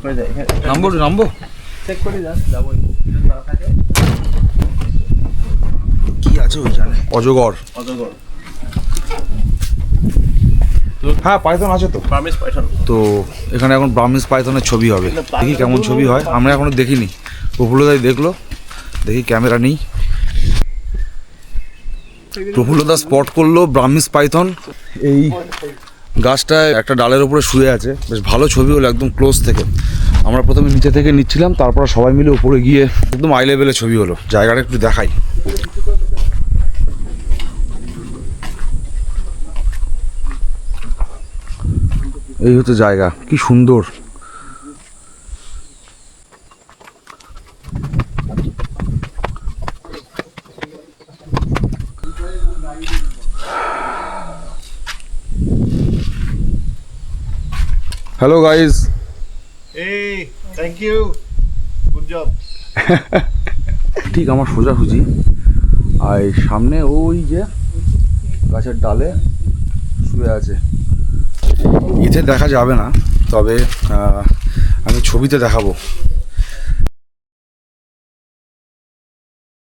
নামবো কি আছে ওইখানে? অজগর। হ্যাঁ, পাইথন আছে তো। তো এখানে এখন ব্রাহ্মিস পাইথনের ছবি হবে, দেখি কেমন ছবি হয়। আমরা এখনো দেখিনি, প্রফুল্লদাই দেখলো। দেখি ক্যামেরা নেই। প্রফুল্লদা স্পট করলো ব্রাহ্মিস পাইথন। এই গাছটায় একটা ডালের উপরে শুয়ে আছে, বেশ ভালো ছবি হলো একদম ক্লোজ থেকে। আমরা প্রথমে নিচে থেকে নিচ্ছিলাম, তারপর সবাই মিলে উপরে গিয়ে একদম আই লেভেলের ছবি হলো। জায়গাটা একটু দেখাই। এই হচ্ছে জায়গা, কি সুন্দর। Hello guys. Hey, thank you. Good job. ঠিক আমার সোজাসুজি, আর সামনে ওই যে গাছের ডালে শুয়ে আছে। এতে দেখা যাবে না, তবে আমি ছবিতে দেখাবো।